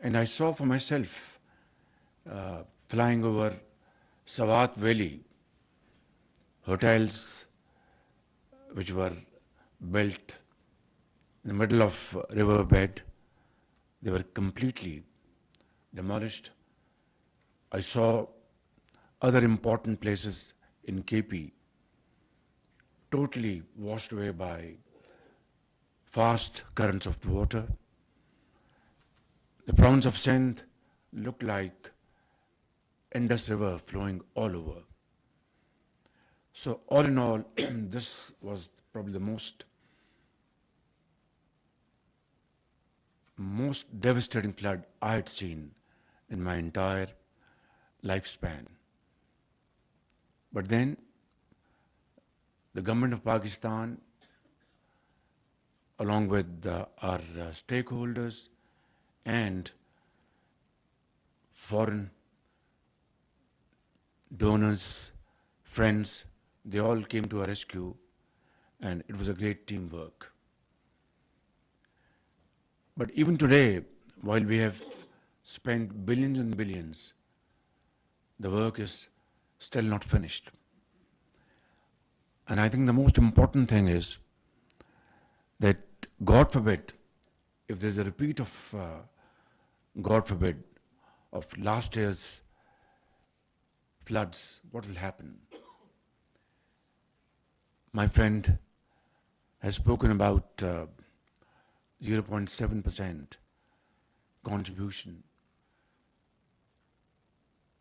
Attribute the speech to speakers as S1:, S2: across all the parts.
S1: And I saw for myself flying over Sawat Valley, hotels which were built in the middle of riverbed. They were completely demolished. I saw other important places in KP totally washed away by fast currents of the water. The province of Sindh looked like Indus River flowing all over. So all in all, this was probably the most devastating flood I had seen in my entire lifespan. But then the government of Pakistan, along with our stakeholders and foreign donors, friends, they all came to our rescue, and it was a great teamwork. But even today, while we have spent billions and billions, the work is still not finished. And I think the most important thing is that, God forbid, if there's a repeat of, God forbid, of last year's floods, what will happen? My friend has spoken about 0.7% contribution.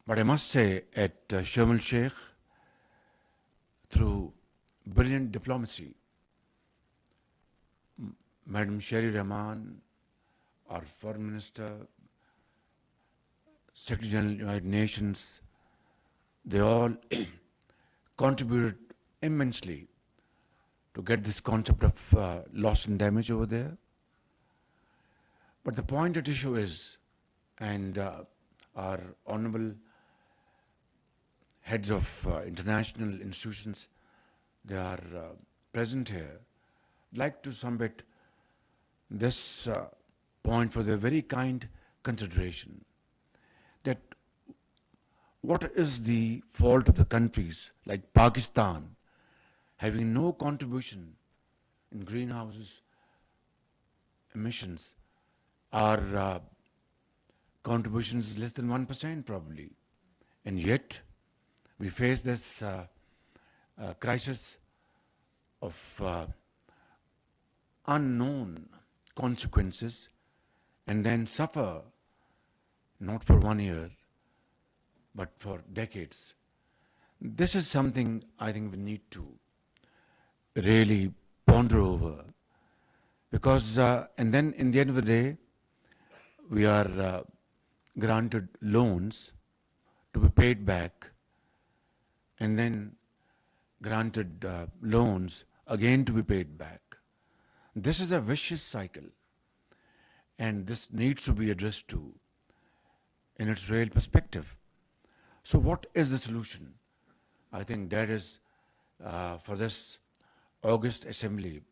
S1: But I must say, at Sharm el-Sheikh, through brilliant diplomacy, Madam Sherry Rahman, our Foreign Minister, Secretary General of the United Nations, they all contributed immensely to get this concept of loss and damage over there. But the point at issue is, and our honorable heads of international institutions, they are present here, I'd like to submit this point for their very kind consideration, that what is the fault of the countries like Pakistan having no contribution in greenhouse emissions? Our contribution is less than 1% probably, and yet we face this crisis of unknown consequences, and then suffer not for 1 year, but for decades. This is something I think we need to really ponder over, because, and then in the end of the day, we are granted loans to be paid back, and then granted loans again to be paid back. This is a vicious cycle, and this needs to be addressed to in its real perspective. So what is the solution? I think that is for this August Assembly,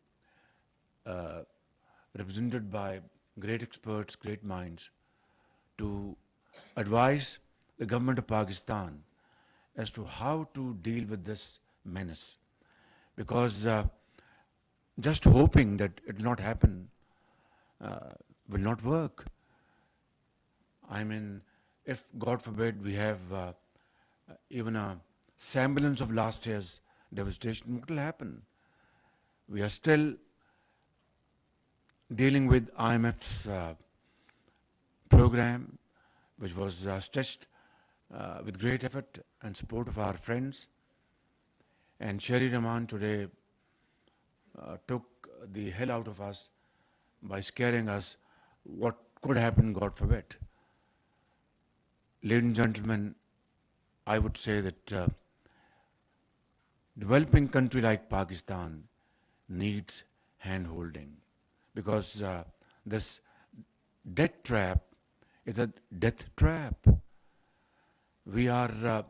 S1: represented by great experts, great minds, to advise the government of Pakistan as to how to deal with this menace. Because just hoping that it will not happen will not work. I mean, if, God forbid, we have even a semblance of last year's devastation, what will happen? We are still dealing with IMF's program, which was stretched with great effort and support of our friends. And Sherry Rahman today took the hell out of us by scaring us what could happen, God forbid. Ladies and gentlemen, I would say that developing country like Pakistan needs hand-holding, because this debt trap is a death trap. We are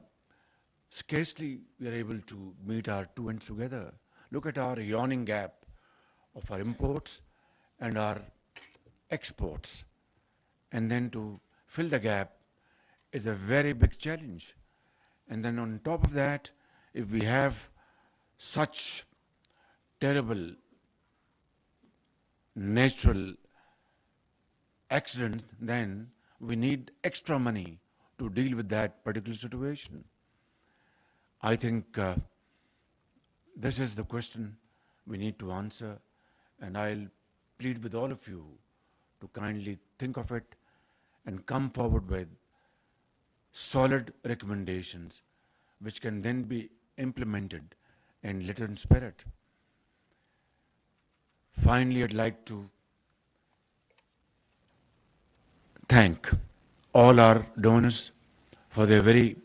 S1: scarcely we are able to meet our two ends together. Look at our yawning gap of our imports and our exports. and then to fill the gap is a very big challenge. And then on top of that, if we have such terrible natural accidents, then we need extra money to deal with that particular situation. I think this is the question we need to answer, and I'll plead with all of you to kindly think of it and come forward with solid recommendations which can then be implemented in letter and spirit. Finally, I'd like to thank all our donors for their very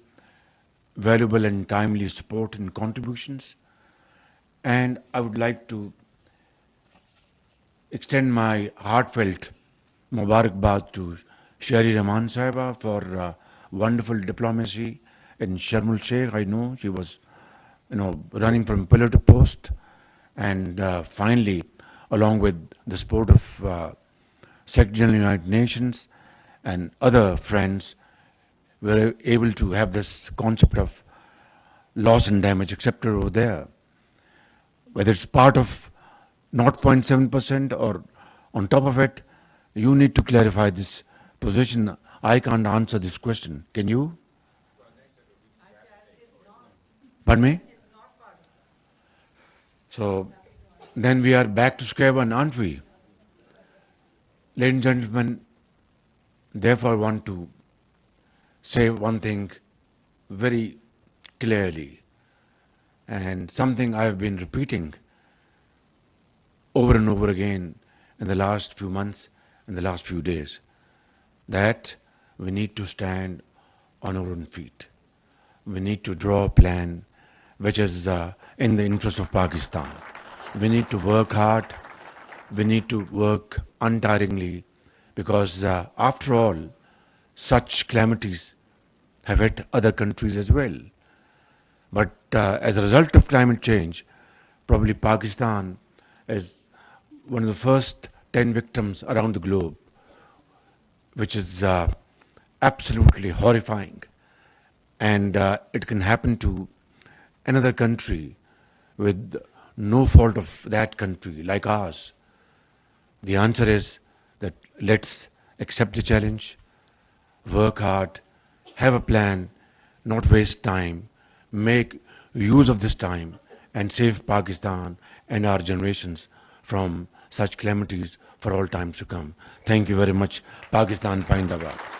S1: valuable and timely support and contributions. And I would like to extend my heartfelt Mubarakbad to Shari Rahman Sahiba for wonderful diplomacy in Sharm el Sheikh. I know she was, running from pillar to post, and finally, along with the support of Secretary General of the United Nations and other friends, we were able to have this concept of loss and damage accepted over there. Whether it's part of 0.7% or on top of it, you need to clarify this position. I can't answer this question. Can you? Pardon me? So then we are back to square one, aren't we? Ladies and gentlemen, therefore I want to say one thing very clearly, and something I have been repeating over and over again in the last few months and the last few days, that we need to stand on our own feet. We need to draw a plan which is in the interest of Pakistan. We need to work hard. We need to work untiringly, because after all, such calamities have hit other countries as well. But as a result of climate change, probably Pakistan is one of the first 10 victims around the globe, which is absolutely horrifying. And it can happen to another country with no fault of that country, like ours. The answer is that let's accept the challenge, work hard, have a plan, not waste time, make use of this time, and save Pakistan and our generations from such calamities for all times to come. Thank you very much. Pakistan Paindabad.